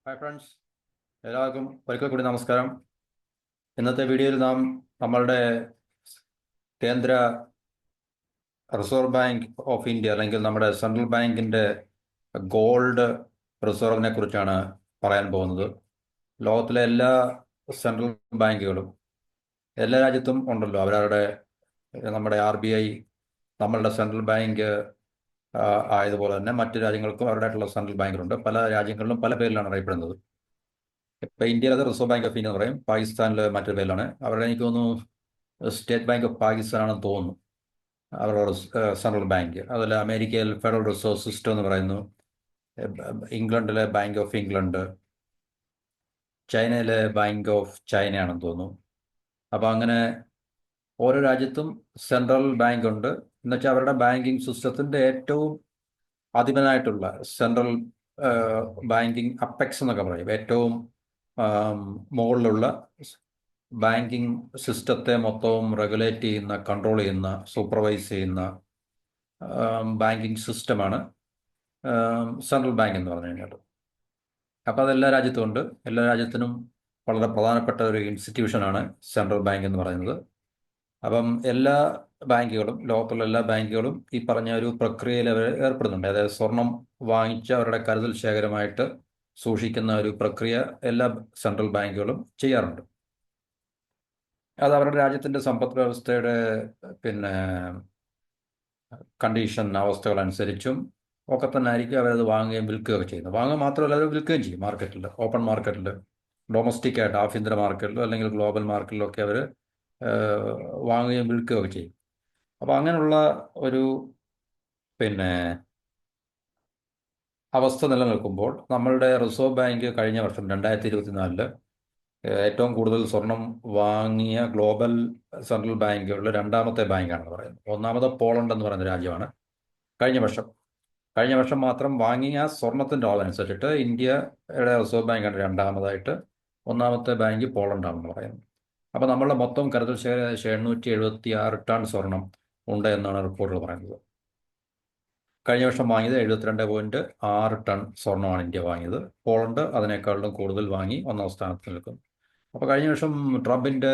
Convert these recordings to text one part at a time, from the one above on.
Hi friends, എല്ലാവർക്കും ഒരിക്കൽ കൂടി നമസ്കാരം. ഇന്നത്തെ വീഡിയോയിൽ നമ്മളുടെ കേന്ദ്ര റിസർവ് ബാങ്ക് ഓഫ് ഇന്ത്യ അല്ലെങ്കിൽ നമ്മുടെ സെൻട്രൽ ബാങ്കിൻ്റെ ഗോൾഡ് റിസർവിനെ കുറിച്ചാണ് പറയാൻ പോകുന്നത്. ലോകത്തിലെ എല്ലാ സെൻട്രൽ ബാങ്കുകളും എല്ലാ രാജ്യത്തും ഉണ്ടല്ലോ അവരവരുടെ. നമ്മുടെ RBI നമ്മളുടെ സെൻട്രൽ ബാങ്ക് ആയതുപോലെ തന്നെ മറ്റു രാജ്യങ്ങൾക്കും അവരുടേതായിട്ടുള്ള സെൻട്രൽ ബാങ്കുകളുണ്ട്. പല രാജ്യങ്ങളിലും പല പേരിലാണ് അറിയപ്പെടുന്നത്. ഇപ്പം ഇന്ത്യയിൽ അത് റിസർവ് ബാങ്ക് ഓഫ് ഇന്ത്യ എന്ന് പറയും. പാകിസ്ഥാനിൽ മറ്റൊരു പേരിലാണ്. അവരുടെ എനിക്ക് തോന്നുന്നു സ്റ്റേറ്റ് ബാങ്ക് ഓഫ് പാകിസ്ഥാൻ ആണെന്ന് തോന്നുന്നു അവരുടെ സെൻട്രൽ ബാങ്ക്. അതുപോലെ അമേരിക്കയിൽ ഫെഡറൽ റിസർവ് സിസ്റ്റം എന്ന് പറയുന്നു. ഇംഗ്ലണ്ടിലെ ബാങ്ക് ഓഫ് ഇംഗ്ലണ്ട്, ചൈനയിലെ ബാങ്ക് ഓഫ് ചൈനയാണെന്ന് തോന്നുന്നു. അപ്പോൾ അങ്ങനെ ഓരോ രാജ്യത്തും സെൻട്രൽ ബാങ്ക് ഉണ്ട്. എന്നുവെച്ചാൽ അവരുടെ ബാങ്കിങ് സിസ്റ്റത്തിൻ്റെ ഏറ്റവും അധിപനായിട്ടുള്ള സെൻട്രൽ ബാങ്കിങ് അപ്പെക്സ് എന്നൊക്കെ പറയും. ഏറ്റവും മുകളിലുള്ള ബാങ്കിങ് സിസ്റ്റത്തെ മൊത്തവും റെഗുലേറ്റ് ചെയ്യുന്ന, കൺട്രോൾ ചെയ്യുന്ന, സൂപ്പർവൈസ് ചെയ്യുന്ന ബാങ്കിങ് സിസ്റ്റമാണ് സെൻട്രൽ ബാങ്ക് എന്ന് പറഞ്ഞു കഴിഞ്ഞാൽ. അപ്പോൾ അതെല്ലാ രാജ്യത്തും ഉണ്ട്. എല്ലാ രാജ്യത്തിനും വളരെ പ്രധാനപ്പെട്ട ഒരു ഇൻസ്റ്റിറ്റ്യൂഷനാണ് സെൻട്രൽ ബാങ്ക് എന്ന് പറയുന്നത്. അപ്പം എല്ലാ ബാങ്കുകളും, ലോകത്തുള്ള എല്ലാ ബാങ്കുകളും ഈ പറഞ്ഞ ഒരു പ്രക്രിയയിൽ അവർ ഏർപ്പെടുന്നുണ്ട്. അതായത് സ്വർണം വാങ്ങിച്ച് അവരുടെ കരുതൽ ശേഖരമായിട്ട് സൂക്ഷിക്കുന്ന ഒരു പ്രക്രിയ എല്ലാ സെൻട്രൽ ബാങ്കുകളും ചെയ്യാറുണ്ട്. അത് അവരുടെ രാജ്യത്തിൻ്റെ സമ്പദ് വ്യവസ്ഥയുടെ പിന്നെ കണ്ടീഷൻ, അവസ്ഥകളനുസരിച്ചും ഒക്കെ തന്നെ ആയിരിക്കും അവരത് വാങ്ങുകയും വിൽക്കുകയൊക്കെ ചെയ്യുന്നത്. വാങ്ങുക മാത്രമല്ല, അവർ വിൽക്കുകയും ചെയ്യും മാർക്കറ്റിൽ, ഓപ്പൺ മാർക്കറ്റിൽ, ഡൊമസ്റ്റിക് ആയിട്ട് ആഭ്യന്തര മാർക്കറ്റിലോ അല്ലെങ്കിൽ ഗ്ലോബൽ മാർക്കറ്റിലോ ഒക്കെ അവർ വാങ്ങുകയും വിൽക്കുകയൊക്കെ ചെയ്യും. അപ്പോൾ അങ്ങനെയുള്ള ഒരു പിന്നെ അവസ്ഥ നിലനിൽക്കുമ്പോൾ നമ്മളുടെ റിസർവ് ബാങ്ക് കഴിഞ്ഞ വർഷം 2024 ഏറ്റവും കൂടുതൽ സ്വർണം വാങ്ങിയ ഗ്ലോബൽ സെൻട്രൽ ബാങ്കുകളിൽ രണ്ടാമത്തെ ബാങ്കാണെന്ന് പറയുന്നത്. ഒന്നാമത് പോളണ്ട് എന്ന് പറയുന്ന രാജ്യമാണ്. കഴിഞ്ഞ വർഷം മാത്രം വാങ്ങിയ സ്വർണത്തിൻ്റെ അളവനുസരിച്ചിട്ട് ഇന്ത്യയുടെ റിസർവ് ബാങ്കാണ് രണ്ടാമതായിട്ട്. ഒന്നാമത്തെ ബാങ്ക് പോളണ്ടാണെന്ന് പറയുന്നത്. അപ്പോൾ നമ്മളുടെ മൊത്തം കരുതൽ ശേഖരം 876 ടൺ സ്വർണം ഉണ്ട് എന്നാണ് റിപ്പോർട്ടുകൾ പറയുന്നത്. കഴിഞ്ഞ വർഷം വാങ്ങിയത് 72.6 ടൺ സ്വർണ്ണമാണ് ഇന്ത്യ വാങ്ങിയത്. പോളണ്ട് അതിനേക്കാളും കൂടുതൽ വാങ്ങി ഒന്നാം സ്ഥാനത്ത് നിൽക്കുന്നു. അപ്പോൾ കഴിഞ്ഞ വർഷം ട്രംപിൻ്റെ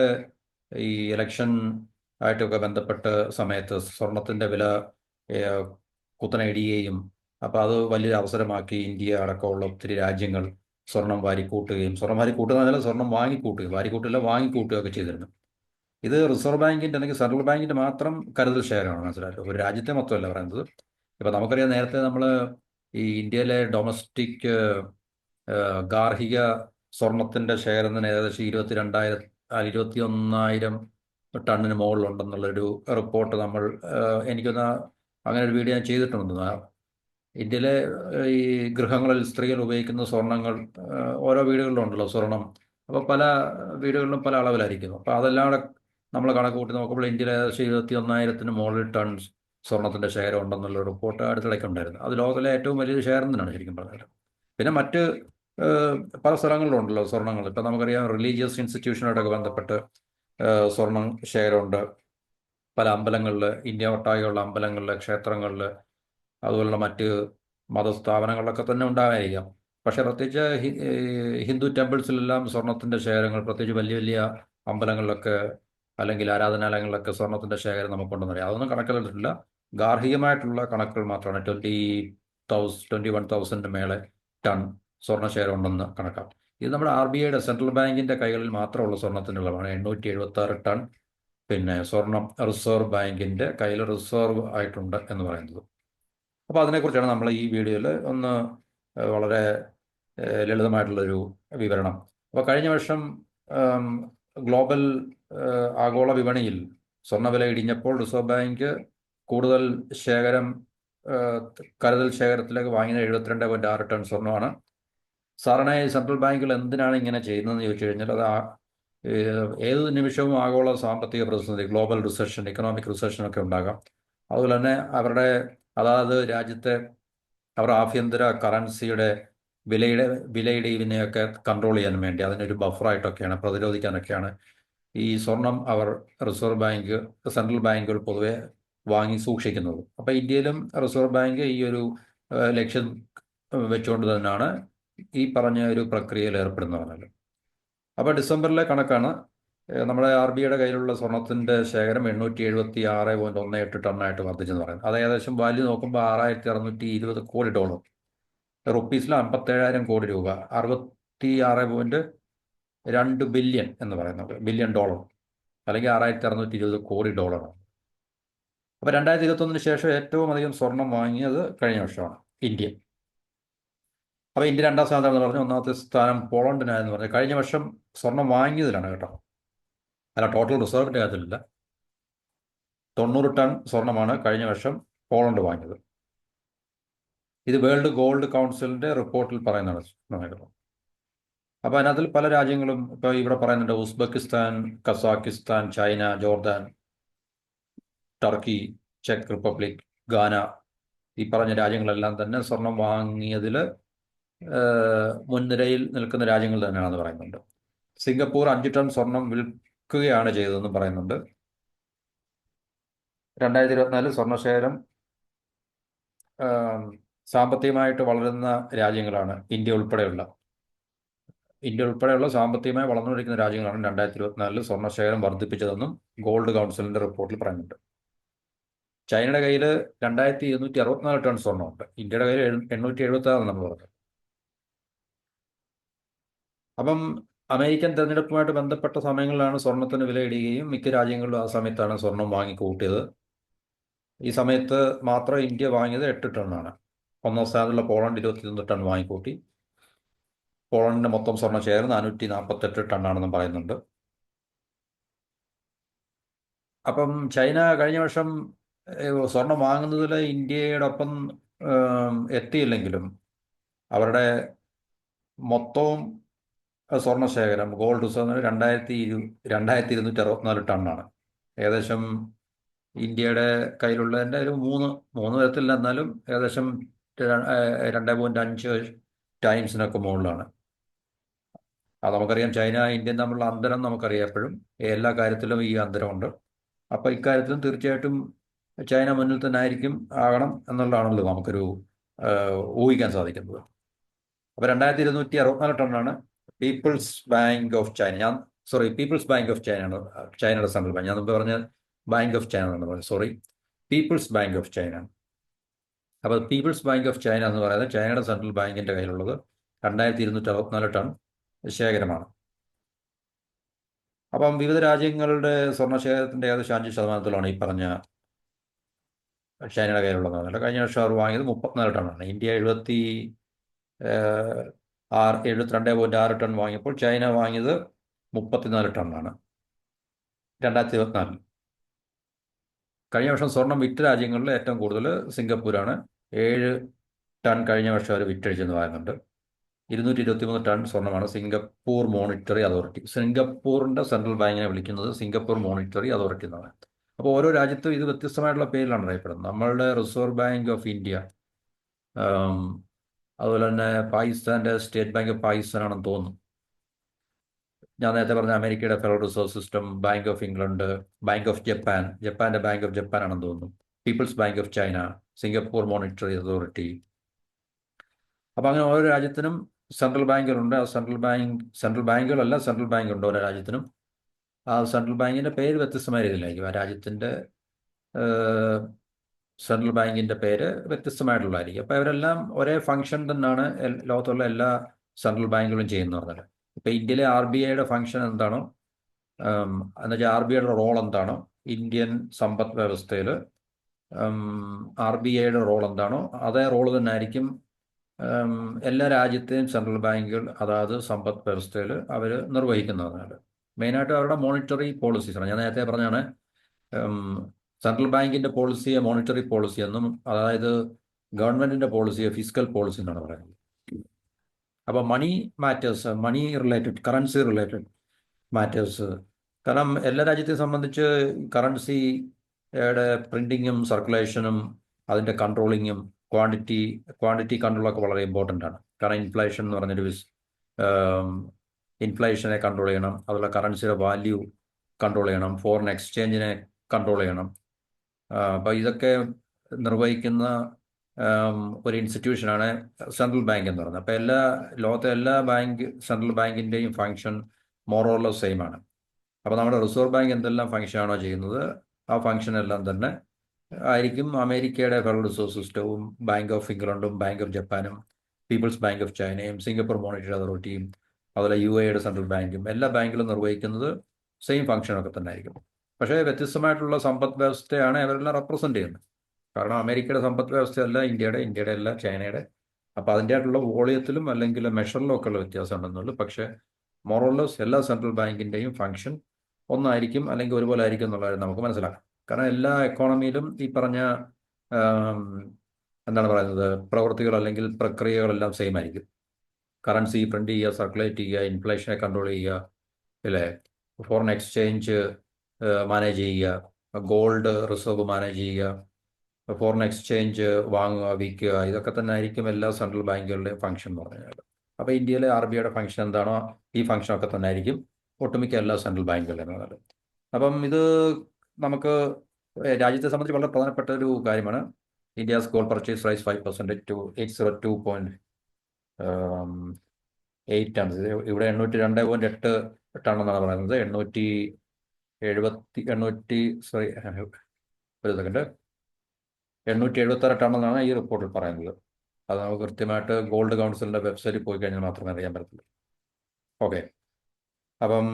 ഈ ഇലക്ഷൻ ആയിട്ടൊക്കെ ബന്ധപ്പെട്ട സമയത്ത് സ്വർണത്തിൻ്റെ വില കുത്തനെ ഇടിയുകയും, അപ്പോൾ അത് വലിയൊരു അവസരമാക്കി ഇന്ത്യ അടക്കമുള്ള ഒത്തിരി രാജ്യങ്ങൾ സ്വർണം വാരിക്കൂട്ടുകയും, സ്വർണം വാരിക്കൂട്ടുന്നതല്ല, സ്വർണം വാങ്ങിക്കൂട്ടുകയും, വാരിക്കൂട്ടില്ല വാങ്ങിക്കൂട്ടുകയൊക്കെ ചെയ്തിരുന്നു. ഇത് റിസർവ് ബാങ്കിൻ്റെ അല്ലെങ്കിൽ സെൻട്രൽ ബാങ്കിൻ്റെ മാത്രം കരുതൽ ശേഖരമാണ്, മനസ്സിലാക്കുക. ഒരു രാജ്യത്തെ മൊത്തമല്ല പറയുന്നത്. ഇപ്പം നമുക്കറിയാം, നേരത്തെ നമ്മൾ ഈ ഇന്ത്യയിലെ ഡൊമസ്റ്റിക് ഗാർഹിക സ്വർണത്തിൻ്റെ ശേഖരത്തിന് ഏകദേശം 21,000 ടണ്ണിന് മുകളിലുണ്ടെന്നുള്ളൊരു റിപ്പോർട്ട് നമ്മൾ എനിക്കൊന്ന് അങ്ങനെ ഒരു വീഡിയോ ഞാൻ ചെയ്തിട്ടുണ്ട്. ഇന്ത്യയിലെ ഈ ഗൃഹങ്ങളിൽ സ്ത്രീകൾ ഉപയോഗിക്കുന്ന സ്വർണങ്ങൾ ഓരോ വീടുകളിലും ഉണ്ടല്ലോ സ്വർണം. അപ്പോൾ പല വീടുകളിലും പല അളവിലായിരിക്കുന്നു. അപ്പോൾ അതെല്ലാം കൂടെ നമ്മൾ കണക്ക് കൂട്ടി നോക്കുമ്പോൾ ഇന്ത്യയിൽ ഏകദേശം 21,000 മുകളിൽ ടൺ സ്വർണത്തിൻ്റെ ശേഖരം ഉണ്ടെന്നുള്ള റിപ്പോർട്ട് അടുത്തിടയ്ക്ക് ഉണ്ടായിരുന്നു. അത് ലോകത്തിലെ ഏറ്റവും വലിയൊരു ശേഖരം തന്നെയാണ് ശരിക്കും പറഞ്ഞാൽ. പിന്നെ മറ്റ് പല സ്ഥലങ്ങളിലുണ്ടല്ലോ സ്വർണ്ണങ്ങൾ. ഇപ്പം നമുക്കറിയാം, റിലീജിയസ് ഇൻസ്റ്റിറ്റ്യൂഷനോടൊക്കെ ബന്ധപ്പെട്ട് സ്വർണം ശേഖരമുണ്ട് പല അമ്പലങ്ങളിൽ, ഇന്ത്യ ഒട്ടാകെയുള്ള അമ്പലങ്ങളിൽ, ക്ഷേത്രങ്ങളിൽ, അതുപോലുള്ള മറ്റ് മതസ്ഥാപനങ്ങളിലൊക്കെ തന്നെ ഉണ്ടാകാതിരിക്കാം. പക്ഷേ പ്രത്യേകിച്ച് ഹിന്ദു ടെമ്പിൾസിലെല്ലാം സ്വർണത്തിൻ്റെ ശേഖരങ്ങൾ, പ്രത്യേകിച്ച് വലിയ വലിയ അമ്പലങ്ങളിലൊക്കെ അല്ലെങ്കിൽ ആരാധനാലയങ്ങളിലൊക്കെ സ്വർണത്തിൻ്റെ ശേഖരം നമുക്കുണ്ടെന്ന് അറിയാം. അതൊന്നും കണക്കിലെടുത്തിട്ടില്ല. ഗാർഹികമായിട്ടുള്ള കണക്കുകൾ മാത്രമാണ്. 21,000 മേലെ ടൺ സ്വർണ്ണ ശേഖരം ഉണ്ടെന്ന് കണക്കാക്കും. ഇത് നമ്മുടെ RBIയുടെ സെൻട്രൽ ബാങ്കിൻ്റെ കൈകളിൽ മാത്രമുള്ള സ്വർണത്തിൻ്റെ അളവാണ്. 876 ടൺ പിന്നെ സ്വർണം റിസർവ് ബാങ്കിൻ്റെ കയ്യിൽ റിസർവ് ആയിട്ടുണ്ട് എന്ന് പറയുന്നത്. അപ്പോൾ അതിനെക്കുറിച്ചാണ് നമ്മൾ ഈ വീഡിയോയിൽ ഒന്ന് വളരെ ലളിതമായിട്ടുള്ളൊരു വിവരണം. അപ്പോൾ കഴിഞ്ഞ വർഷം ഗ്ലോബൽ ആഗോള വിപണിയിൽ സ്വർണ്ണവില ഇടിഞ്ഞപ്പോൾ റിസർവ് ബാങ്ക് കൂടുതൽ ശേഖരം കരുതൽ ശേഖരത്തിലേക്ക് വാങ്ങിയത് 72.6 ടൺ സ്വർണ്ണമാണ്. സാധാരണ സെൻട്രൽ ബാങ്കുകൾ എന്തിനാണ് ഇങ്ങനെ ചെയ്യുന്നതെന്ന് ചോദിച്ചു കഴിഞ്ഞാൽ, അത് ഏത് നിമിഷവും ആഗോള സാമ്പത്തിക പ്രതിസന്ധി, ഗ്ലോബൽ റിസഷൻ, ഇക്കണോമിക് റിസഷനൊക്കെ ഉണ്ടാകാം. അതുപോലെ തന്നെ അവരുടെ അതാത് രാജ്യത്തെ അവരുടെ ആഭ്യന്തര കറൻസിയുടെ വിലയിടിവിനെയൊക്കെ കൺട്രോൾ ചെയ്യാൻ വേണ്ടി, അതിനൊരു ബഫറായിട്ടൊക്കെയാണ്, പ്രതിരോധിക്കാനൊക്കെയാണ് ഈ സ്വർണം അവർ റിസർവ് ബാങ്ക്, സെൻട്രൽ ബാങ്കുകൾ പൊതുവെ വാങ്ങി സൂക്ഷിക്കുന്നത്. അപ്പോൾ ഇന്ത്യയിലും റിസർവ് ബാങ്ക് ഈ ഒരു ലക്ഷ്യം വെച്ചുകൊണ്ട് തന്നെയാണ് ഈ പറഞ്ഞ ഒരു പ്രക്രിയയിൽ ഏർപ്പെടുന്നവരല്ല. അപ്പോൾ ഡിസംബറിലെ കണക്കാണ്. നമ്മുടെ ആർ ബി ഐയുടെ കയ്യിലുള്ള സ്വർണത്തിൻ്റെ ശേഖരം 876.18 ടണ്ണായിട്ട് വർദ്ധിച്ചെന്ന് പറയുന്നത്. അത് ഏകദേശം വാല്യൂ നോക്കുമ്പോൾ $6620 കോടി. റുപ്പീസിൽ 57,000 കോടി രൂപ, 66.2 ബില്യൺ എന്ന് പറയുന്നത്, ബില്യൺ ഡോളർ, അല്ലെങ്കിൽ $6620 കോടി. അപ്പോൾ 2021 ശേഷം ഏറ്റവും അധികം സ്വർണം വാങ്ങിയത് കഴിഞ്ഞ വർഷമാണ് ഇന്ത്യ. അപ്പോൾ ഇന്ത്യ രണ്ടാം സ്ഥാനത്താണെന്ന് പറഞ്ഞു. ഒന്നാമത്തെ സ്ഥാനം പോളണ്ടിനായെന്ന് പറഞ്ഞു. കഴിഞ്ഞ വർഷം സ്വർണം വാങ്ങിയതിലാണ് കേട്ടോ, അല്ല ടോട്ടൽ റിസർവിൻ്റെ കാര്യത്തിലില്ല. 90 ടൺ സ്വർണമാണ് കഴിഞ്ഞ വർഷം പോളണ്ട് വാങ്ങിയത്. ഇത് വേൾഡ് ഗോൾഡ് കൗൺസിലിൻ്റെ റിപ്പോർട്ടിൽ പറയുന്നതാണ്. അപ്പോൾ അതിനകത്തിൽ പല രാജ്യങ്ങളും ഇപ്പോൾ ഇവിടെ പറയുന്നുണ്ട്: Uzbekistan, Kazakhstan, China, Jordan, Turkey, check republic, ഗാന, ഈ പറഞ്ഞ രാജ്യങ്ങളെല്ലാം തന്നെ സ്വർണം വാങ്ങിയതിൽ മുൻനിരയിൽ നിൽക്കുന്ന രാജ്യങ്ങൾ തന്നെയാണെന്ന് പറയുന്നുണ്ട്. സിംഗപ്പൂർ 5 ടൺ സ്വർണം വിൽക്കുകയാണ് ചെയ്തതെന്നും പറയുന്നുണ്ട്. 2024 സ്വർണ്ണശേഖരം സാമ്പത്തികമായിട്ട് വളരുന്ന രാജ്യങ്ങളാണ് ഇന്ത്യ ഉൾപ്പെടെയുള്ള സാമ്പത്തികമായി വളർന്നുകൊണ്ടിരിക്കുന്ന രാജ്യങ്ങളാണ് 2024 സ്വർണ്ണശേഖരം വർദ്ധിപ്പിച്ചതെന്നും ഗോൾഡ് കൗൺസിലിൻ്റെ റിപ്പോർട്ടിൽ പറയുന്നുണ്ട്. ചൈനയുടെ കയ്യിൽ 2264 ടൺ സ്വർണ്ണമുണ്ട്. ഇന്ത്യയുടെ കയ്യിൽ 876 നമ്മൾ പറഞ്ഞത്. അപ്പം അമേരിക്കൻ തെരഞ്ഞെടുപ്പുമായിട്ട് ബന്ധപ്പെട്ട സമയങ്ങളിലാണ് സ്വർണത്തിന് വിലയിടുകയും മിക്ക രാജ്യങ്ങളിലും ആ സമയത്താണ് സ്വർണം വാങ്ങിക്കൂട്ടിയത്. ഈ സമയത്ത് മാത്രം ഇന്ത്യ വാങ്ങിയത് 8 ടണ്ണാണ്. ഒന്നാം സ്ഥാനത്തുള്ള പോളണ്ട് 21 ടൺ വാങ്ങിക്കൂട്ടി. പോളണ്ടിൻ്റെ മൊത്തം സ്വർണ്ണ ഷെയർ 448 ടണ്ണാണെന്നും പറയുന്നുണ്ട്. അപ്പം ചൈന കഴിഞ്ഞ വർഷം സ്വർണം വാങ്ങുന്നതിൽ ഇന്ത്യയോടൊപ്പം എത്തിയില്ലെങ്കിലും അവരുടെ മൊത്തവും സ്വർണ്ണശേഖരം ഗോൾഡ് റിസർവ് 2264 ടണ്ണാണ്. ഏകദേശം ഇന്ത്യയുടെ കയ്യിലുള്ളതിൻ്റെ ഒരു മൂന്ന് തരത്തില്ല, എന്നാലും ഏകദേശം 2.5 ടൈംസിനൊക്കെ മുകളിലാണ്. അത് നമുക്കറിയാം. ചൈന ഇന്ത്യയും തമ്മിലുള്ള അന്തരം നമുക്കറിയാം. എപ്പോഴും എല്ലാ കാര്യത്തിലും ഈ അന്തരമുണ്ട്. അപ്പോൾ ഇക്കാര്യത്തിലും തീർച്ചയായിട്ടും ചൈന മുന്നിൽ തന്നെ ആകണം എന്നുള്ളതാണല്ലോ നമുക്കൊരു ഊഹിക്കാൻ സാധിക്കുന്നത്. അപ്പോൾ 2264 ടണ്ണാണ് people's bank of China. People's bank of ചൈനയാണ് ചൈനയുടെ സെൻട്രൽ ബാങ്ക്. ഞാൻ മുമ്പ് പറഞ്ഞ ബാങ്ക് ഓഫ് ചൈന എന്ന് പറഞ്ഞു. People's bank of China. അപ്പോൾ പീപ്പിൾസ് ബാങ്ക് ഓഫ് ചൈന എന്ന് പറയുന്നത് ചൈനയുടെ സെൻട്രൽ ബാങ്കിൻ്റെ കയ്യിലുള്ളത് 2264 ടൺ ശേഖരമാണ്. അപ്പം വിവിധ രാജ്യങ്ങളുടെ സ്വർണ്ണശേഖരത്തിൻ്റെ ഏകദേശം 5% ഈ പറഞ്ഞ ചൈനയുടെ കയ്യിലുള്ളതാണ്. കഴിഞ്ഞ വർഷം അവർ വാങ്ങിയത് 34 ടണ്ണാണ്. ഇന്ത്യ 72.6 ടൺ വാങ്ങിയപ്പോൾ ചൈന വാങ്ങിയത് 34 ടണ്ണാണ് 2024. കഴിഞ്ഞ വർഷം സ്വർണം വിറ്റ രാജ്യങ്ങളിൽ ഏറ്റവും കൂടുതൽ സിംഗപ്പൂരാണ്. 7 ടൺ കഴിഞ്ഞ വർഷം അവർ വിറ്റഴിച്ചെന്ന് പറയുന്നുണ്ട്. 223 ടൺ സ്വർണ്ണമാണ് സിംഗപ്പൂർ മോണിറ്ററി അതോറിറ്റി. സിംഗപ്പൂറിൻ്റെ സെൻട്രൽ ബാങ്കിനെ വിളിക്കുന്നത് സിംഗപ്പൂർ മോണിറ്ററി അതോറിറ്റി എന്നാണ്. അപ്പോൾ ഓരോ രാജ്യത്തും ഇത് വ്യത്യസ്തമായിട്ടുള്ള പേരിലാണ് അറിയപ്പെടുന്നത്. നമ്മളുടെ റിസർവ് ബാങ്ക് ഓഫ് ഇന്ത്യ, അതുപോലെ തന്നെ പാകിസ്ഥാൻ്റെ സ്റ്റേറ്റ് ബാങ്ക് ഓഫ് പാകിസ്ഥാൻ ആണെന്ന് തോന്നുന്നു. ഞാൻ നേരത്തെ പറഞ്ഞ അമേരിക്കയുടെ federal reserve system, bank of England, bank of Japan, ജപ്പാൻ്റെ ബാങ്ക് ഓഫ് ജപ്പാൻ ആണെന്ന് തോന്നുന്നു, people's bank of China, Singapore monetary authority. അപ്പോൾ അങ്ങനെ ഓരോ രാജ്യത്തിനും സെൻട്രൽ ബാങ്കുകളുണ്ട്. ആ സെൻട്രൽ ബാങ്കുകളല്ല, സെൻട്രൽ ബാങ്ക് ഉണ്ട് ഓരോ രാജ്യത്തിനും. ആ സെൻട്രൽ ബാങ്കിൻ്റെ പേര് വ്യത്യസ്തമായ രീതിയിലായിരിക്കും. ആ രാജ്യത്തിൻ്റെ സെൻട്രൽ ബാങ്കിൻ്റെ പേര് വ്യത്യസ്തമായിട്ടുള്ളതായിരിക്കും. അപ്പോൾ ഇവരെല്ലാം ഒരേ ഫംഗ്ഷൻ തന്നെയാണ് ലോകത്തുള്ള എല്ലാ സെൻട്രൽ ബാങ്കുകളും ചെയ്യുന്നത് പറഞ്ഞാൽ. ഇപ്പോൾ ഇന്ത്യയിലെ ആർ ബി ഐയുടെ ഫംഗ്ഷൻ എന്താണോ, എന്നുവെച്ചാൽ ആർ ബി ഐയുടെ റോൾ എന്താണോ ഇന്ത്യൻ സമ്പദ് വ്യവസ്ഥയിൽ, ആർ ബി ഐയുടെ റോൾ എന്താണോ അതേ റോൾ തന്നെ ആയിരിക്കും എല്ലാ രാജ്യത്തെയും സെൻട്രൽ ബാങ്കുകൾ അതായത് സമ്പദ് വ്യവസ്ഥയിൽ അവർ നിർവഹിക്കുന്നതാണ്. മെയിനായിട്ട് അവരുടെ മോണിറ്ററി പോളിസീസാണ്. ഞാൻ നേരത്തെ പറഞ്ഞാണ് സെൻട്രൽ ബാങ്കിൻ്റെ പോളിസിയെ മോണിറ്ററി പോളിസി എന്നും, അതായത് ഗവൺമെൻറ്റിൻ്റെ പോളിസിയെ ഫിസിക്കൽ പോളിസി എന്നാണ് പറയുന്നത്. അപ്പോൾ മണി മാറ്റേഴ്സ്, മണി റിലേറ്റഡ്, കറൻസി റിലേറ്റഡ് മാറ്റേഴ്സ്, കാരണം എല്ലാ രാജ്യത്തെയും സംബന്ധിച്ച് കറൻസിയുടെ പ്രിൻറ്റിങ്ങും സർക്കുലേഷനും അതിൻ്റെ കൺട്രോളിങ്ങും ക്വാണ്ടിറ്റി കൺട്രോളൊക്കെ വളരെ ഇമ്പോർട്ടൻ്റ് ആണ്. കാരണം ഇൻഫ്ലേഷൻ എന്ന് പറഞ്ഞൊരു ഇൻഫ്ലേഷനെ കൺട്രോൾ ചെയ്യണം, അതുപോലെ കറൻസിയുടെ വാല്യൂ കൺട്രോൾ ചെയ്യണം, ഫോറിൻ എക്സ്ചേഞ്ചിനെ കൺട്രോൾ ചെയ്യണം. അപ്പോൾ ഇതൊക്കെ നിർവഹിക്കുന്ന ഒരു ഇൻസ്റ്റിറ്റ്യൂഷനാണ് സെൻട്രൽ ബാങ്ക് എന്ന് പറയുന്നത്. അപ്പോൾ ലോകത്തെ എല്ലാ സെൻട്രൽ ബാങ്കിൻ്റെയും ഫങ്ഷൻ മോറോർലെസ് സെയിം ആണ്. അപ്പോൾ നമ്മുടെ റിസർവ് ബാങ്ക് എന്തെല്ലാം ഫങ്ഷനാണോ ചെയ്യുന്നത് ആ ഫങ്ഷൻ എല്ലാം തന്നെ ആയിരിക്കും അമേരിക്കയുടെ ഫെഡറൽ റിസർവ് സിസ്റ്റവും, ബാങ്ക് ഓഫ് ഇംഗ്ലണ്ടും, ബാങ്ക് ഓഫ് ജപ്പാനും, പീപ്പിൾസ് ബാങ്ക് ഓഫ് ചൈനയും, സിംഗപ്പൂർ മോണിറ്ററി അതോറിറ്റിയും, അതുപോലെ UAEയുടെ സെൻട്രൽ ബാങ്കും എല്ലാ ബാങ്കിലും നിർവഹിക്കുന്നത് സെയിം ഫങ്ഷനൊക്കെ തന്നെ ആയിരിക്കും. പക്ഷേ വ്യത്യസ്തമായിട്ടുള്ള സമ്പദ് വ്യവസ്ഥയാണ് അവരെല്ലാം റെപ്രസെൻ്റ് ചെയ്യുന്നത്. കാരണം അമേരിക്കയുടെ സമ്പദ് വ്യവസ്ഥയല്ല ഇന്ത്യയുടെ അല്ല ചൈനയുടെ. അപ്പോൾ അതിൻ്റെ ആയിട്ടുള്ള വോളിയത്തിലും അല്ലെങ്കിൽ മെഷറിലും ഒക്കെ ഉള്ള വ്യത്യാസം ഉണ്ടെന്നുള്ളൂ. പക്ഷേ മോറോർലെസ് എല്ലാ സെൻട്രൽ ബാങ്കിൻ്റെയും ഫങ്ഷൻ ഒന്നായിരിക്കും, അല്ലെങ്കിൽ ഒരുപോലെ ആയിരിക്കും എന്നുള്ളത് നമുക്ക് മനസ്സിലാക്കാം. കാരണം എല്ലാ എക്കോണമിയിലും ഈ പറഞ്ഞ എന്താണ് പറയുന്നത് പ്രവൃത്തികൾ അല്ലെങ്കിൽ പ്രക്രിയകളെല്ലാം സെയിം ആയിരിക്കും. കറൻസി പ്രിന്റ് ചെയ്യുക, സർക്കുലേറ്റ് ചെയ്യുക, ഇൻഫ്ലേഷനെ കൺട്രോൾ ചെയ്യുക, അല്ലേ, ഫോറിൻ എക്സ്ചേഞ്ച് മാനേജ് ചെയ്യുക, ഗോൾഡ് റിസർവ് മാനേജ് ചെയ്യുക, ഫോറിൻ എക്സ്ചേഞ്ച് വാങ്ങുക, വിൽക്കുക, ഇതൊക്കെ തന്നെ ആയിരിക്കും എല്ലാ സെൻട്രൽ ബാങ്കുകളുടെയും ഫംഗ്ഷൻ എന്ന് പറഞ്ഞാൽ. അപ്പോൾ ഇന്ത്യയിലെ RBIയുടെ ഫംഗ്ഷൻ എന്താണോ ഈ ഫംഗ്ഷനൊക്കെ തന്നെ ആയിരിക്കും ഒട്ടുമിക്ക എല്ലാ സെൻട്രൽ ബാങ്കുകളുടെയും എന്ന് പറയുന്നത്. അപ്പം ഇത് നമുക്ക് രാജ്യത്തെ സംബന്ധിച്ച് വളരെ പ്രധാനപ്പെട്ട ഒരു കാര്യമാണ്. India's gold purchase rise 5% to 802.8 tons. ഇവിടെ 802.8 ടൺ എന്നാണ് പറയുന്നത്. 876 ടൺ എന്നാണ് ഈ റിപ്പോർട്ടിൽ പറയുന്നത്. അത് നമുക്ക് കൃത്യമായിട്ട് ഗോൾഡ് കൗൺസിലിൻ്റെ വെബ്സൈറ്റിൽ പോയി കഴിഞ്ഞാൽ മാത്രമേ അറിയാൻ പറ്റത്തുള്ളൂ. ഓക്കെ, അപ്പം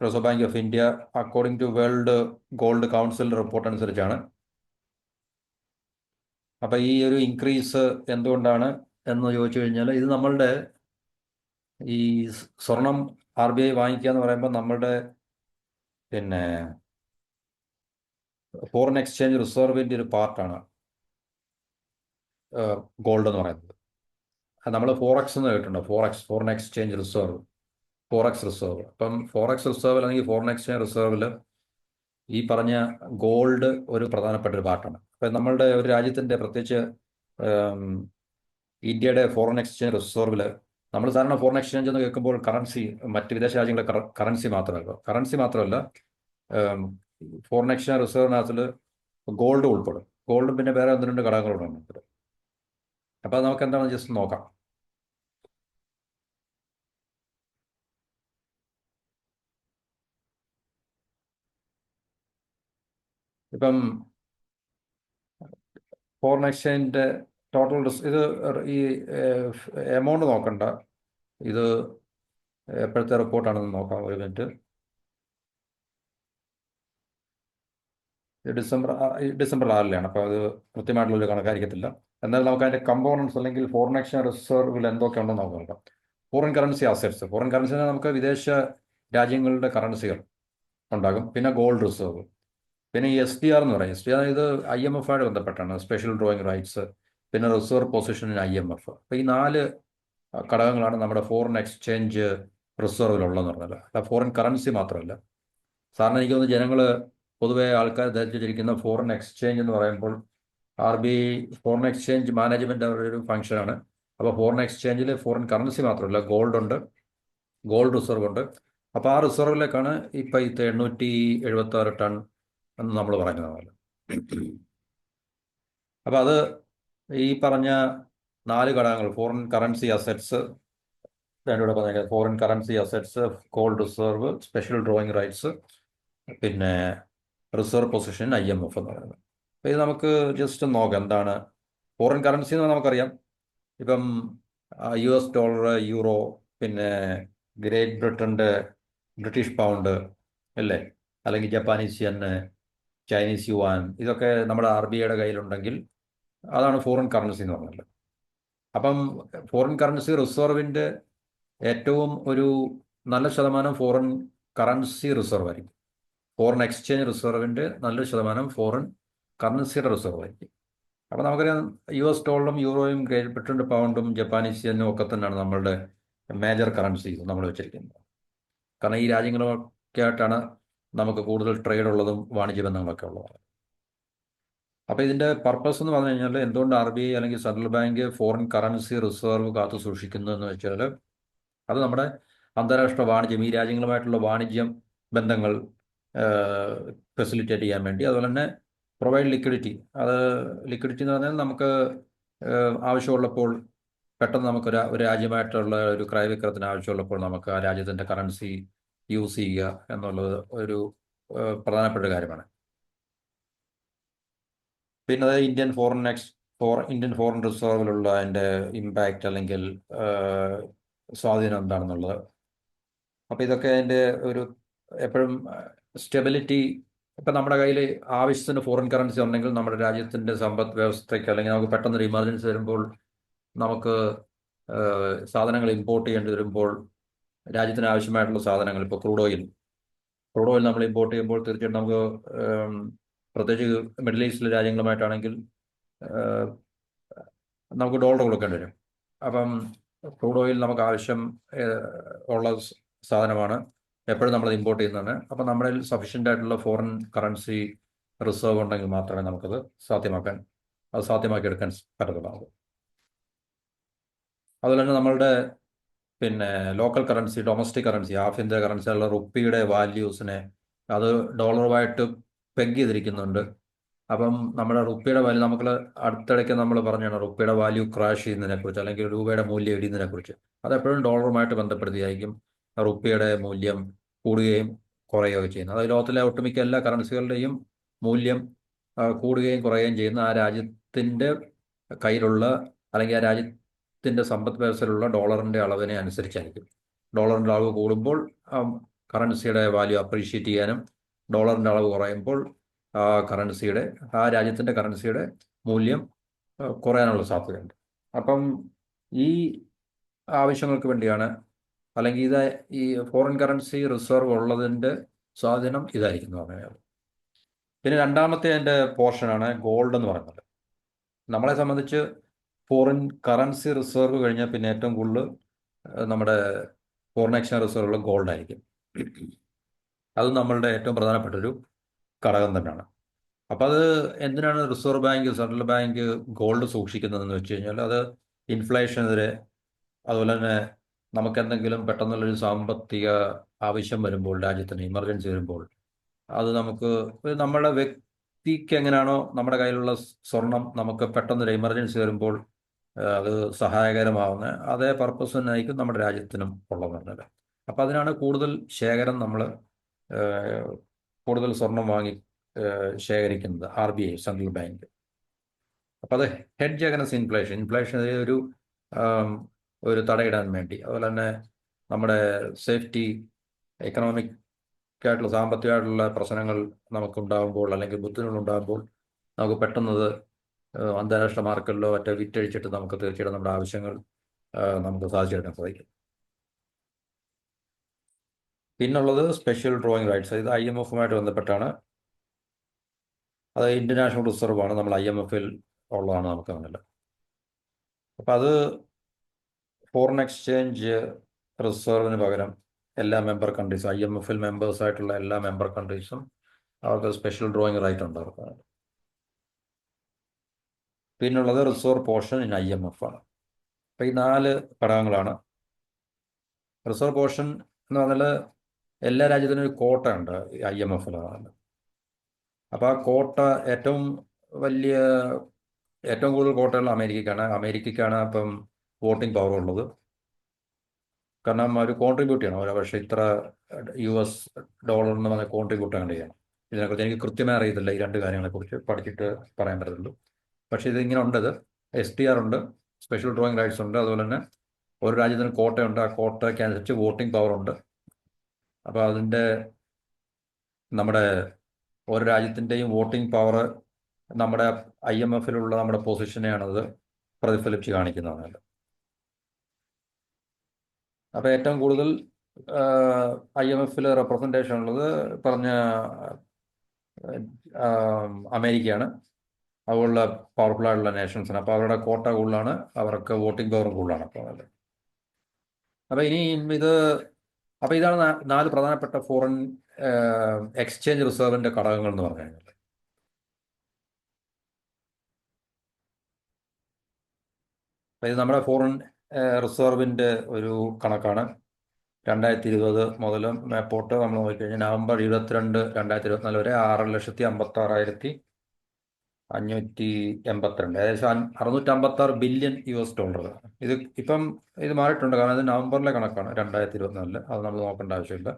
Reserve Bank of India according to World Gold Council report അനുസരിച്ചാണ്. അപ്പം ഈ ഒരു ഇൻക്രീസ് എന്തുകൊണ്ടാണ് എന്ന് ചോദിച്ചു കഴിഞ്ഞാൽ, ഇത് നമ്മളുടെ ഈ സ്വർണം RBI വാങ്ങിക്കുക എന്ന് പറയുമ്പോൾ നമ്മളുടെ പിന്നെ ഫോറിൻ എക്സ്ചേഞ്ച് റിസർവിൻ്റെ ഒരു പാർട്ടാണ് ഗോൾഡ് എന്ന് പറയുന്നത്. നമ്മൾ ഫോറക്സ് എന്ന് കേട്ടിട്ടുണ്ടോ? Foreign exchange reserve, forex reserve. അപ്പം ഫോറക്സ് റിസർവിൽ അല്ലെങ്കിൽ ഫോറിൻ എക്സ്ചേഞ്ച് റിസർവിൽ ഈ പറഞ്ഞ ഗോൾഡ് ഒരു പ്രധാനപ്പെട്ട ഒരു പാർട്ടാണ്. അപ്പം നമ്മളുടെ ഒരു രാജ്യത്തിൻ്റെ പ്രത്യേകിച്ച് ഇന്ത്യയുടെ ഫോറിൻ എക്സ്ചേഞ്ച് റിസർവിൽ നമ്മൾ സാധാരണ ഫോറിൻ എക്സ്ചേഞ്ച് എന്ന് കേൾക്കുമ്പോൾ കറൻസി, മറ്റ് വിദേശ രാജ്യങ്ങളുടെ കറൻസി മാത്രമല്ല ഫോറിൻ എക്സ്ചേഞ്ച് റിസർവിനകത്തിൽ ഗോൾഡ് ഉൾപ്പെടും. ഗോൾഡും പിന്നെ വേറെ 1-2 ഘടകങ്ങളുണ്ട്. അപ്പോൾ അത് നമുക്ക് എന്താണെന്ന് ജസ്റ്റ് നോക്കാം. ഇപ്പം ഫോറിൻ എക്സ്ചേഞ്ചിൻ്റെ ടോട്ടൽ ഇത് ഈ എമൗണ്ട് നോക്കണ്ട, ഇത് എപ്പോഴത്തെ റിപ്പോർട്ടാണെന്ന് നോക്കാം. ഒരു മിനിറ്റ്. ഡിസംബർ 6-ലാണ്. അപ്പോൾ അത് കൃത്യമായിട്ടുള്ളൊരു കണക്കായിരിക്കത്തില്ല. എന്നാൽ നമുക്ക് അതിൻ്റെ കമ്പോണൻസ് അല്ലെങ്കിൽ ഫോറിൻ എക്സ്ചേഞ്ച് റിസർവിൽ എന്തൊക്കെയുണ്ടെന്ന് നമുക്ക് നോക്കാം. Foreign currency assets. Foreign currency നമുക്ക് വിദേശ രാജ്യങ്ങളുടെ കറൻസികൾ ഉണ്ടാകും. പിന്നെ ഗോൾഡ് റിസർവ്, പിന്നെ ഈ SDR എന്ന് പറയും. SDR ഇത് IMF-ആയിട്ട് ബന്ധപ്പെട്ടാണ്, സ്പെഷ്യൽ ഡ്രോയിങ് റൈറ്റ്സ്, പിന്നെ റിസർവ് പൊസിഷൻ ഇൻ IMF. അപ്പോൾ ഈ 4 ഘടകങ്ങളാണ് നമ്മുടെ ഫോറിൻ എക്സ്ചേഞ്ച് റിസർവിലുള്ളതെന്ന് പറഞ്ഞാൽ. അല്ല ഫോറിൻ കറൻസി മാത്രമല്ല. സാറിന് എനിക്ക് തോന്നുന്നു ജനങ്ങൾ പൊതുവെ ആൾക്കാർ ധരിച്ചിരിക്കുന്ന ഫോറിൻ എക്സ്ചേഞ്ച് എന്ന് പറയുമ്പോൾ RBI ഫോറിൻ എക്സ്ചേഞ്ച് മാനേജ്മെൻ്റ് അവരുടെ ഒരു ഫംഗ്ഷനാണ്. അപ്പോൾ ഫോറിൻ എക്സ്ചേഞ്ചിൽ ഫോറിൻ കറൻസി മാത്രമല്ല, ഗോൾഡ് ഉണ്ട്, ഗോൾഡ് റിസർവ് ഉണ്ട്. അപ്പോൾ ആ റിസർവിലേക്കാണ് ഇപ്പം ഇത് 876 ടൺ എന്ന് നമ്മൾ പറയുന്നത്. അപ്പോൾ അത് ഈ പറഞ്ഞ 4 ഘടകങ്ങൾ, ഫോറിൻ കറൻസി അസറ്റ്സ്, രണ്ടുകൂടെ പറഞ്ഞ foreign currency assets, gold reserve, special drawing rights, പിന്നെ റിസർവ് പൊസിഷൻ IMF എന്ന് പറയുന്നത്. അപ്പോൾ ഇത് നമുക്ക് ജസ്റ്റ് നോക്കാം എന്താണ് ഫോറിൻ കറൻസി എന്ന് നമുക്കറിയാം. ഇപ്പം US ഡോളർ, യൂറോ, പിന്നെ ഗ്രേറ്റ് ബ്രിട്ടൻ്റെ ബ്രിട്ടീഷ് പൗണ്ട്, അല്ലേ, അല്ലെങ്കിൽ ജപ്പാനീസ് യെൻ, ചൈനീസ് യുവാൻ, ഇതൊക്കെ നമ്മുടെ RBIയുടെ കയ്യിലുണ്ടെങ്കിൽ അതാണ് ഫോറിൻ കറൻസി എന്ന് പറഞ്ഞത്. അപ്പം ഫോറിൻ കറൻസി റിസർവിൻ്റെ ഏറ്റവും ഒരു നല്ല ശതമാനം ഫോറിൻ കറൻസി റിസർവ് ആയിരിക്കും. ഫോറിൻ എക്സ്ചേഞ്ച് റിസർവിൻ്റെ നല്ലൊരു ശതമാനം ഫോറിൻ കറൻസിയുടെ റിസർവ് ആയിരിക്കും. അപ്പോൾ നമുക്കറിയാം US ഡോളറും യൂറോയും ഗ്രേറ്റ് ബ്രിട്ടൻ്റെ പൗണ്ടും ജപ്പാനീസ് യെന്നും ഒക്കെ തന്നെയാണ് നമ്മളുടെ മേജർ കറൻസീസ് നമ്മൾ വെച്ചിരിക്കുന്നത്. കാരണം ഈ രാജ്യങ്ങളൊക്കെ ആയിട്ടാണ് നമുക്ക് കൂടുതൽ ട്രേഡ് ഉള്ളതും വാണിജ്യ ബന്ധങ്ങളൊക്കെ ഉള്ളതാണ്. അപ്പോൾ ഇതിൻ്റെ പർപ്പസ് എന്ന് പറഞ്ഞു കഴിഞ്ഞാൽ എന്തുകൊണ്ട് RBI അല്ലെങ്കിൽ central bank foreign currency reserve കാത്തു സൂക്ഷിക്കുന്നു എന്ന് വെച്ചാൽ അത് നമ്മുടെ അന്താരാഷ്ട്ര വാണിജ്യം, ഈ രാജ്യങ്ങളുമായിട്ടുള്ള വാണിജ്യം ബന്ധങ്ങൾ ഫെസിലിറ്റേറ്റ് ചെയ്യാൻ വേണ്ടി, അതുപോലെ തന്നെ പ്രൊവൈഡ് ലിക്വിഡിറ്റി. അത് ലിക്വിഡിറ്റി എന്ന് പറഞ്ഞാൽ നമുക്ക് ആവശ്യമുള്ളപ്പോൾ പെട്ടെന്ന് ഒരു രാജ്യമായിട്ടുള്ള ഒരു ക്രയവിക്രയത്തിന് ആവശ്യമുള്ളപ്പോൾ നമുക്ക് ആ രാജ്യത്തിൻ്റെ കറൻസി യൂസ് ചെയ്യുക എന്നുള്ളത് ഒരു പ്രധാനപ്പെട്ട ഒരു കാര്യമാണ്. പിന്നെ അത് ഇന്ത്യൻ ഫോറിൻ റിസർവിലുള്ള അതിൻ്റെ ഇമ്പാക്റ്റ് അല്ലെങ്കിൽ സ്വാധീനം എന്താണെന്നുള്ളത്. അപ്പോൾ ഇതൊക്കെ അതിൻ്റെ ഒരു എപ്പോഴും സ്റ്റെബിലിറ്റി. ഇപ്പം നമ്മുടെ കയ്യിൽ ആവശ്യത്തിന് ഫോറിൻ കറൻസി ഉണ്ടെങ്കിൽ നമ്മുടെ രാജ്യത്തിൻ്റെ സമ്പദ് വ്യവസ്ഥയ്ക്ക് അല്ലെങ്കിൽ നമുക്ക് പെട്ടെന്നൊരു ഇമർജൻസി വരുമ്പോൾ നമുക്ക് സാധനങ്ങൾ ഇമ്പോർട്ട് ചെയ്യേണ്ടി വരുമ്പോൾ രാജ്യത്തിന് ആവശ്യമായിട്ടുള്ള സാധനങ്ങൾ, ഇപ്പോൾ ക്രൂഡ് ഓയിൽ നമ്മൾ ഇമ്പോർട്ട് ചെയ്യുമ്പോൾ തീർച്ചയായിട്ടും നമുക്ക് പ്രത്യേകിച്ച് മിഡിൽ ഈസ്റ്റിലെ രാജ്യങ്ങളുമായിട്ടാണെങ്കിൽ നമുക്ക് ഡോളർ കൊടുക്കേണ്ടി വരും. അപ്പം ക്രൂഡ് ഓയിൽ നമുക്ക് ആവശ്യം ഉള്ള സാധനമാണ്, എപ്പോഴും നമ്മൾ ഇമ്പോർട്ട് ചെയ്യുന്നതാണ്. അപ്പം നമ്മുടെ സഫീഷ്യൻ്റ് ആയിട്ടുള്ള ഫോറിൻ കറൻസി റിസർവ് ഉണ്ടെങ്കിൽ മാത്രമേ നമുക്കത് സാധ്യമാക്കിയെടുക്കാൻ പറ്റത്തുള്ളൂ. അതുപോലെ തന്നെ നമ്മളുടെ പിന്നെ ലോക്കൽ കറൻസി, ഡൊമസ്റ്റിക് കറൻസി, ഹാഫ് ഇന്ത്യ കറൻസിയുള്ള റുപ്പിയുടെ വാല്യൂസിനെ അത് ഡോളറുമായിട്ട് പെഗ് ചെയ്തിരിക്കുന്നുണ്ട്. അപ്പം നമ്മുടെ റുപ്പിയുടെ വാല്യൂ നമുക്ക് അടുത്തിടയ്ക്ക് നമ്മൾ പറഞ്ഞാണ് റുപ്പിയുടെ വാല്യൂ ക്രാഷ് ചെയ്യുന്നതിനെക്കുറിച്ച് അല്ലെങ്കിൽ രൂപയുടെ മൂല്യം ഇടിയുന്നതിനെക്കുറിച്ച്. അതെപ്പോഴും ഡോളറുമായിട്ട് ബന്ധപ്പെടുത്തിയായിരിക്കും റുപ്പിയുടെ മൂല്യം കൂടുകയും കുറയുകയും ചെയ്യുന്നത്. അത് ലോകത്തിലെ ഒട്ടുമിക്ക എല്ലാ കറൻസികളുടെയും മൂല്യം കൂടുകയും കുറയുകയും ചെയ്യുന്ന ആ രാജ്യത്തിൻ്റെ കയ്യിലുള്ള അല്ലെങ്കിൽ ആ രാജ്യത്തിൻ്റെ സമ്പദ് വ്യവസ്ഥയിലുള്ള ഡോളറിൻ്റെ അളവിനെ അനുസരിച്ചായിരിക്കും. ഡോളറിൻ്റെ അളവ് കൂടുമ്പോൾ കറൻസിയുടെ വാല്യൂ അപ്രീഷിയേറ്റ് ചെയ്യാനും ഡോളറിൻ്റെ അളവ് കുറയുമ്പോൾ ആ രാജ്യത്തിൻ്റെ കറൻസിയുടെ മൂല്യം കുറയാനുള്ള സാധ്യതയുണ്ട്. അപ്പം ഈ ആവശ്യങ്ങൾക്ക് വേണ്ടിയാണ്, അല്ലെങ്കിൽ ഈ ഫോറിൻ കറൻസി റിസർവ് ഉള്ളതിൻ്റെ സ്വാധീനം ഇതായിരിക്കും എന്ന് പറഞ്ഞാൽ. പിന്നെ രണ്ടാമത്തെ അതിൻ്റെ പോർഷനാണ് ഗോൾഡ് എന്ന് പറയുന്നത്. നമ്മളെ സംബന്ധിച്ച് ഫോറിൻ കറൻസി റിസർവ് കഴിഞ്ഞാൽ പിന്നെ ഏറ്റവും കൂടുതൽ നമ്മുടെ ഫോറിൻ എക്സ്ചേഞ്ച് റിസർവുള്ള ഗോൾഡായിരിക്കും. അത് നമ്മളുടെ ഏറ്റവും പ്രധാനപ്പെട്ടൊരു ഘടകം തന്നെയാണ്. അപ്പം അത് എന്തിനാണ് reserve bank, central bank gold സൂക്ഷിക്കുന്നതെന്ന് വെച്ച് കഴിഞ്ഞാൽ അത് ഇൻഫ്ലേഷനെതിരെ, അതുപോലെ തന്നെ നമുക്ക് എന്തെങ്കിലും പെട്ടെന്നുള്ളൊരു സാമ്പത്തിക ആവശ്യം വരുമ്പോൾ, രാജ്യത്തിന് ഇമർജൻസി വരുമ്പോൾ, അത് നമുക്ക് നമ്മുടെ വ്യക്തിക്ക് എങ്ങനെയാണോ നമ്മുടെ കയ്യിലുള്ള സ്വർണം നമുക്ക് പെട്ടെന്നൊരു എമർജൻസി വരുമ്പോൾ അത് സഹായകരമാവുന്ന അതേ പർപ്പസ് തന്നെയായിരിക്കും നമ്മുടെ രാജ്യത്തിനും ഉള്ളത് പറഞ്ഞത്. അപ്പം അതിനാണ് കൂടുതൽ ശേഖരം നമ്മൾ കൂടുതൽ സ്വർണം വാങ്ങി ശേഖരിക്കുന്നത് RBI, സെൻട്രൽ ബാങ്ക്. അപ്പം അത് ഹെഡ്ജ് അഗൈൻസ്റ്റ് ഇൻഫ്ലേഷൻ ഒരു തടയിടാൻ വേണ്ടി, അതുപോലെ തന്നെ നമ്മുടെ സേഫ്റ്റി, എക്കണോമിക് ആയിട്ടുള്ള സാമ്പത്തികമായിട്ടുള്ള പ്രശ്നങ്ങൾ നമുക്കുണ്ടാകുമ്പോൾ അല്ലെങ്കിൽ ബുദ്ധിമുട്ടുണ്ടാകുമ്പോൾ നമുക്ക് പെട്ടെന്നത് അന്താരാഷ്ട്ര മാർക്കറ്റിലോ മറ്റോ വിറ്റഴിച്ചിട്ട് നമുക്ക് തീർച്ചയായിട്ടും നമ്മുടെ ആവശ്യങ്ങൾ നമുക്ക് സാധിച്ചെടുക്കാൻ സാധിക്കും. പിന്നുള്ളത് സ്പെഷ്യൽ ഡ്രോയിങ് റൈറ്റ്സ്. ഇത് IMFുമായിട്ട് ബന്ധപ്പെട്ടാണ്. അത് ഇന്റർനാഷണൽ റിസർവാണ്, നമ്മൾ IMFൽ ഉള്ളതാണ് നമുക്ക് അങ്ങനെയല്ല. അപ്പം അത് ഫോറിൻ എക്സ്ചേഞ്ച് റിസർവിന് പകരം എല്ലാ മെമ്പർ കൺട്രീസും, IMFൽ മെമ്പേഴ്സായിട്ടുള്ള എല്ലാ മെമ്പർ കൺട്രീസും അവർക്ക് സ്പെഷ്യൽ ഡ്രോയിങ് റൈറ്റ് ഉണ്ട് അവർക്ക്. പിന്നുള്ളത് റിസർവ് പോർഷൻ ഇൻ IMF ആണ്. അപ്പം ഈ 4 ഘടകങ്ങളാണ്. റിസർവ് പോർഷൻ എന്ന് പറഞ്ഞാൽ എല്ലാ രാജ്യത്തിനും ഒരു കോട്ട ഉണ്ട് IMFലാണ്. അപ്പോൾ ആ കോട്ട ഏറ്റവും കൂടുതൽ കോട്ടയുള്ള അമേരിക്കയ്ക്കാണ് അപ്പം വോട്ടിംഗ് പവർ ഉള്ളത്. കാരണം അവർ കോൺട്രിബ്യൂട്ട് ചെയ്യണം. അവർ പക്ഷേ ഇത്ര US ഡോളർ എന്ന് പറഞ്ഞാൽ കോൺട്രിബ്യൂട്ട് ചെയ്യണം. ഇതിനെക്കുറിച്ച് എനിക്ക് കൃത്യമായി അറിയത്തില്ല, ഈ 2 കാര്യങ്ങളെക്കുറിച്ച് പഠിച്ചിട്ട് പറയാൻ പറ്റത്തുള്ളൂ. പക്ഷേ ഇതിങ്ങനെ ഉണ്ട്, SDR ഉണ്ട്, സ്പെഷ്യൽ ഡ്രോയിങ് റൈറ്റ്സ് ഉണ്ട്, അതുപോലെ തന്നെ ഒരു രാജ്യത്തിന് കോട്ടയുണ്ട്, ആ കോട്ടയ്ക്ക് അനുസരിച്ച് വോട്ടിംഗ് പവർ ഉണ്ട്. അപ്പോൾ നമ്മുടെ ഓരോ രാജ്യത്തിൻ്റെയും വോട്ടിംഗ് പവർ നമ്മുടെ IMFലുള്ള നമ്മുടെ പൊസിഷനെയാണത് പ്രതിഫലിപ്പിച്ച് കാണിക്കുന്നതാണ്. അപ്പോൾ ഏറ്റവും കൂടുതൽ IMFൽ റെപ്രസെൻറ്റേഷൻ ഉള്ളത് പറഞ്ഞ അമേരിക്കയാണ്. അതുപോലുള്ള പവർഫുൾ ആയിട്ടുള്ള നേഷൻസാണ്. അപ്പോൾ അവരുടെ കോട്ട കൂടുതലാണ്, അവർക്ക് വോട്ടിംഗ് പവറും കൂടുതലാണ്. അപ്പോൾ ഇനി ഇതാണ് 4 പ്രധാനപ്പെട്ട ഫോറിൻ എക്സ്ചേഞ്ച് റിസർവിൻ്റെ ഘടകങ്ങൾ എന്ന് പറഞ്ഞു കഴിഞ്ഞാൽ. അപ്പോൾ ഇത് നമ്മുടെ ഫോറിൻ റിസർവിൻ്റെ ഒരു കണക്കാണ്. 2020 മുതൽ മേപ്പോട്ട് നമ്മൾ നോക്കിക്കഴിഞ്ഞാൽ നവംബർ 22, 2024 വരെ 6,56,000 582, ഏകദേശം 656 ബില്യൺ US ഡോളർ. ഇത് ഇപ്പം ഇത് മാറിയിട്ടുണ്ട്, കാരണം ഇത് നവംബറിലെ കണക്കാണ്, 2024. അത് നമ്മൾ നോക്കേണ്ട ആവശ്യമില്ല.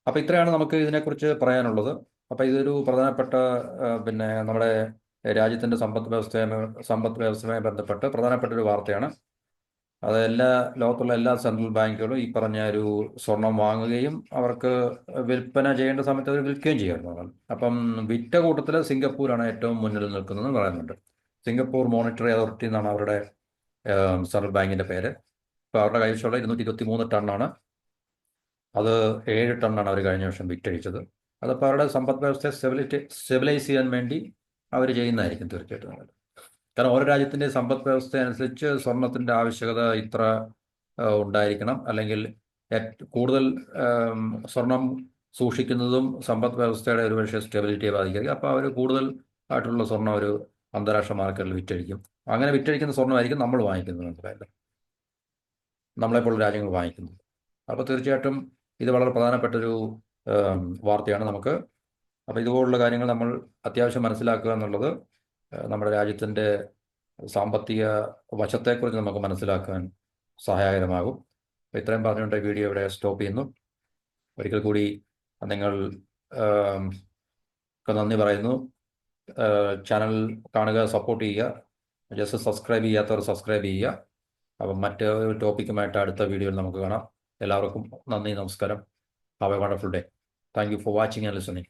അപ്പോൾ ഇത്രയാണ് നമുക്ക് ഇതിനെക്കുറിച്ച് പറയാനുള്ളത്. അപ്പോൾ ഇതൊരു പ്രധാനപ്പെട്ട പിന്നെ നമ്മുടെ രാജ്യത്തിൻ്റെ സമ്പദ് വ്യവസ്ഥയുമായി ബന്ധപ്പെട്ട് പ്രധാനപ്പെട്ട ഒരു വാർത്തയാണ്. അത് ലോകത്തുള്ള എല്ലാ സെൻട്രൽ ബാങ്കുകളും ഈ പറഞ്ഞ ഒരു സ്വർണം വാങ്ങുകയും അവർക്ക് വിൽപ്പന ചെയ്യേണ്ട സമയത്ത് അവർ വിൽക്കുകയും ചെയ്യുമായിരുന്നു. അപ്പം വിറ്റ കൂട്ടത്തിൽ സിംഗപ്പൂരാണ് ഏറ്റവും മുന്നിൽ നിൽക്കുന്നതെന്ന് പറയുന്നുണ്ട്. സിംഗപ്പൂർ മോണിറ്ററി അതോറിറ്റി എന്നാണ് അവരുടെ സെൻട്രൽ ബാങ്കിൻ്റെ പേര്. ഇപ്പോൾ അവരുടെ കൈവശമുള്ള 223 ടണ്ണാണ്. അത് 7 ടണ്ണാണ് അവർ കഴിഞ്ഞ വർഷം വിറ്റഴിച്ചത്. അതപ്പോൾ അവരുടെ സമ്പദ് വ്യവസ്ഥയെ സ്റ്റെബിലൈസ് ചെയ്യാൻ വേണ്ടി അവർ ചെയ്യുന്നതായിരിക്കും തീർച്ചയായിട്ടും. കാരണം ഓരോ രാജ്യത്തിൻ്റെ സമ്പദ് വ്യവസ്ഥ അനുസരിച്ച് സ്വർണത്തിൻ്റെ ആവശ്യകത ഇത്ര ഉണ്ടായിരിക്കണം, അല്ലെങ്കിൽ കൂടുതൽ സ്വർണം സൂക്ഷിക്കുന്നതും സമ്പദ് വ്യവസ്ഥയുടെ ഒരു പക്ഷേ സ്റ്റെബിലിറ്റിയെ ബാധിക്കും. അപ്പോൾ അവർ കൂടുതൽ ആയിട്ടുള്ള സ്വർണം ഒരു അന്താരാഷ്ട്ര മാർക്കറ്റിൽ വിറ്റഴിക്കും. അങ്ങനെ വിറ്റഴിക്കുന്ന സ്വർണ്ണമായിരിക്കും നമ്മൾ വാങ്ങിക്കുന്നത്, മനസ്സിലായില്ല, നമ്മളെപ്പോലുള്ള രാജ്യങ്ങൾ വാങ്ങിക്കുന്നത്. അപ്പോൾ തീർച്ചയായിട്ടും ഇത് വളരെ പ്രധാനപ്പെട്ടൊരു വാർത്തയാണ് നമുക്ക്. അപ്പോൾ ഇതുപോലുള്ള കാര്യങ്ങൾ നമ്മൾ അത്യാവശ്യം മനസ്സിലാക്കുക എന്നുള്ളത് നമ്മുടെ രാജ്യത്തിൻ്റെ സാമ്പത്തിക വശത്തെക്കുറിച്ച് നമുക്ക് മനസ്സിലാക്കാൻ സഹായകരമാകും. അപ്പോൾ ഇത്രയും പറഞ്ഞുകൊണ്ട് വീഡിയോ ഇവിടെ സ്റ്റോപ്പ് ചെയ്യുന്നു. ഒരിക്കൽ കൂടി നിങ്ങൾ നന്ദി പറയുന്നു. ചാനൽ കാണുക, സപ്പോർട്ട് ചെയ്യുക. ജസ്റ്റ് സബ്സ്ക്രൈബ് ചെയ്യാത്തവർ സബ്സ്ക്രൈബ് ചെയ്യുക. അപ്പം മറ്റൊരു ടോപ്പിക്കുമായിട്ട് അടുത്ത വീഡിയോയിൽ നമുക്ക് കാണാം. എല്ലാവർക്കും നന്ദി, നമസ്കാരം. Have A wonderful day. Thank you for watching and listening.